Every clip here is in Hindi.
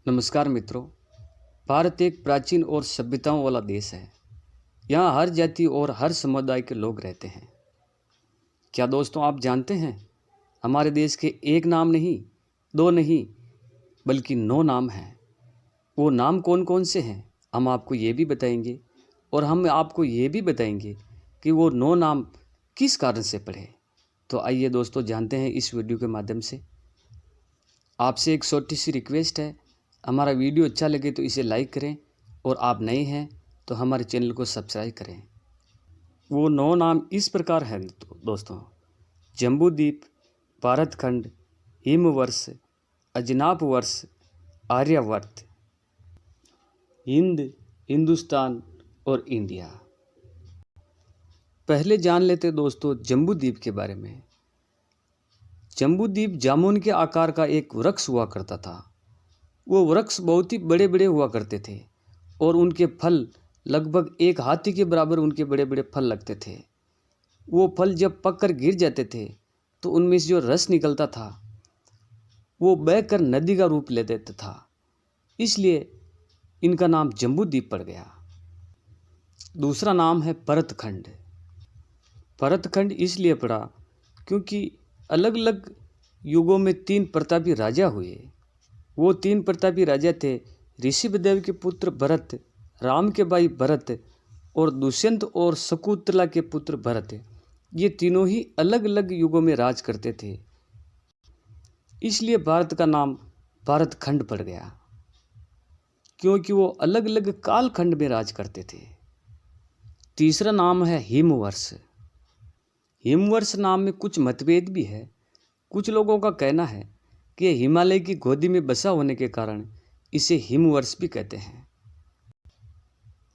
नमस्कार मित्रों। भारत एक प्राचीन और सभ्यताओं वाला देश है। यहाँ हर जाति और हर समुदाय के लोग रहते हैं। क्या दोस्तों आप जानते हैं, हमारे देश के एक नाम नहीं, दो नहीं, बल्कि 9 नाम हैं। वो नाम कौन कौन से हैं, हम आपको ये भी बताएंगे और हम आपको ये भी बताएंगे कि वो 9 नाम किस कारण से पढ़े। तो आइए दोस्तों जानते हैं इस वीडियो के माध्यम से। आपसे एक छोटी सी रिक्वेस्ट है, हमारा वीडियो अच्छा लगे तो इसे लाइक करें और आप नए हैं तो हमारे चैनल को सब्सक्राइब करें। वो 9 नाम इस प्रकार हैं दोस्तों: जम्बूद्वीप, भारतखंड, हिमवर्ष, अजनाब वर्ष, आर्यवर्त, हिंद, हिंदुस्तान और इंडिया। पहले जान लेते दोस्तों जम्बूद्वीप के बारे में। जम्बूद्वीप जामुन के आकार का एक वृक्ष हुआ करता था। वो वृक्ष बहुत ही बड़े बड़े हुआ करते थे और उनके फल लगभग एक हाथी के बराबर उनके बड़े बड़े फल लगते थे। वो फल जब पककर गिर जाते थे तो उनमें से जो रस निकलता था वो बहकर नदी का रूप ले देता था, इसलिए इनका नाम जम्बूद्वीप पड़ गया। दूसरा नाम है भरतखंड। भरतखंड इसलिए पड़ा क्योंकि अलग अलग युगों में 3 प्रतापी राजा हुए। वो 3 प्रतापी राजा थे ऋषभदेव के पुत्र भरत, राम के भाई भरत और दुष्यंत और शकुंतला के पुत्र भरत। ये तीनों ही अलग अलग युगों में राज करते थे, इसलिए भारत का नाम भारतखंड पड़ गया, क्योंकि वो अलग अलग कालखंड में राज करते थे। तीसरा नाम है हिमवर्ष। हिमवर्ष नाम में कुछ मतभेद भी है। कुछ लोगों का कहना है कि हिमालय की गोदी में बसा होने के कारण इसे हिमवर्ष भी कहते हैं।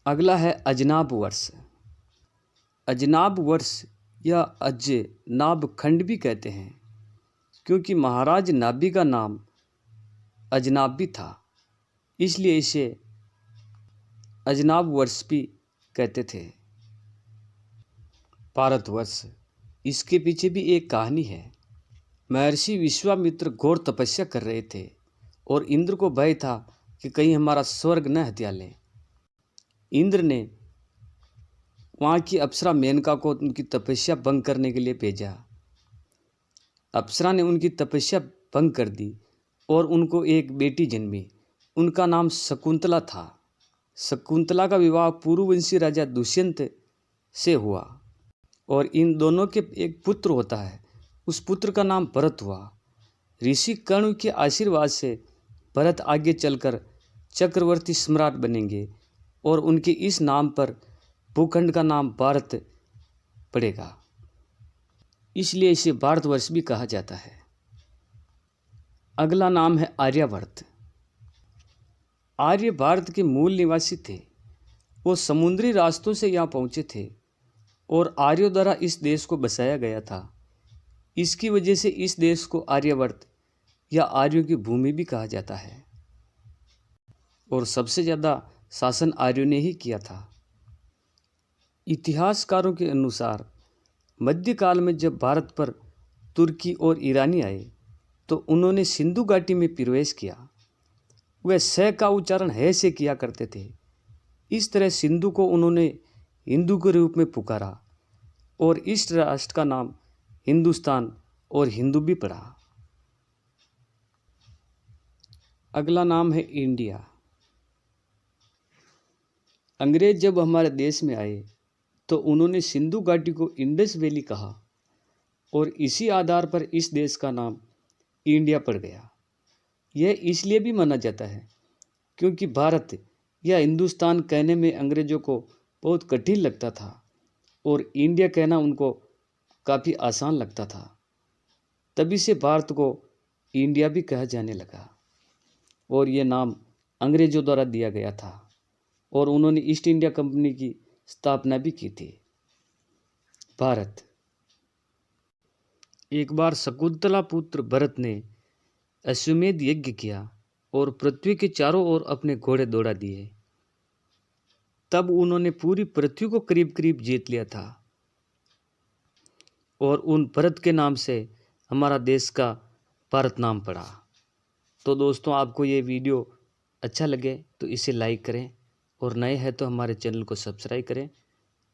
अगला है अजनाब वर्ष। अजनाब वर्ष या अजनाब खंड भी कहते हैं, क्योंकि महाराज नाभि का नाम अजनाब भी था, इसलिए इसे अजनाब वर्ष भी कहते थे। भारतवर्ष, इसके पीछे भी एक कहानी है। महर्षि विश्वामित्र घोर तपस्या कर रहे थे और इंद्र को भय था कि कहीं हमारा स्वर्ग न हत्या लें। इंद्र ने वहाँ की अप्सरा मेनका को उनकी तपस्या भंग करने के लिए भेजा। अप्सरा ने उनकी तपस्या भंग कर दी और उनको एक बेटी जन्मी। उनका नाम शकुंतला था। शकुंतला का विवाह पूर्ववंशी राजा दुष्यंत से हुआ और इन दोनों के एक पुत्र होता है। उस पुत्र का नाम भरत हुआ। ऋषि कर्ण के आशीर्वाद से भरत आगे चलकर चक्रवर्ती सम्राट बनेंगे और उनके इस नाम पर भूखंड का नाम भारत पड़ेगा, इसलिए इसे भारतवर्ष भी कहा जाता है। अगला नाम है आर्यवर्त। आर्य भारत के मूल निवासी थे। वो समुद्री रास्तों से यहाँ पहुँचे थे और आर्यों द्वारा इस देश को बसाया गया था। इसकी वजह से इस देश को आर्यवर्त या आर्यों की भूमि भी कहा जाता है और सबसे ज़्यादा शासन आर्यों ने ही किया था। इतिहासकारों के अनुसार मध्यकाल में जब भारत पर तुर्की और ईरानी आए तो उन्होंने सिंधु घाटी में प्रवेश किया। वह स का उच्चारण है से किया करते थे। इस तरह सिंधु को उन्होंने हिंदू के रूप में पुकारा और इस राष्ट्र का नाम हिंदुस्तान और हिंदू भी पड़ा। अगला नाम है इंडिया। अंग्रेज जब हमारे देश में आए तो उन्होंने सिंधु घाटी को इंडस वैली कहा और इसी आधार पर इस देश का नाम इंडिया पड़ गया। यह इसलिए भी माना जाता है क्योंकि भारत या हिंदुस्तान कहने में अंग्रेजों को बहुत कठिन लगता था और इंडिया कहना उनको काफ़ी आसान लगता था। तभी से भारत को इंडिया भी कहा जाने लगा और ये नाम अंग्रेजों द्वारा दिया गया था और उन्होंने ईस्ट इंडिया कंपनी की स्थापना भी की थी। भारत। एक बार शकुंतला पुत्र भरत ने अश्वमेध यज्ञ किया और पृथ्वी के चारों ओर अपने घोड़े दौड़ा दिए। तब उन्होंने पूरी पृथ्वी को करीब करीब जीत लिया था और उन भरत के नाम से हमारा देश का भारत नाम पड़ा। तो दोस्तों आपको ये वीडियो अच्छा लगे तो इसे लाइक करें और नए हैं तो हमारे चैनल को सब्सक्राइब करें।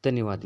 धन्यवाद।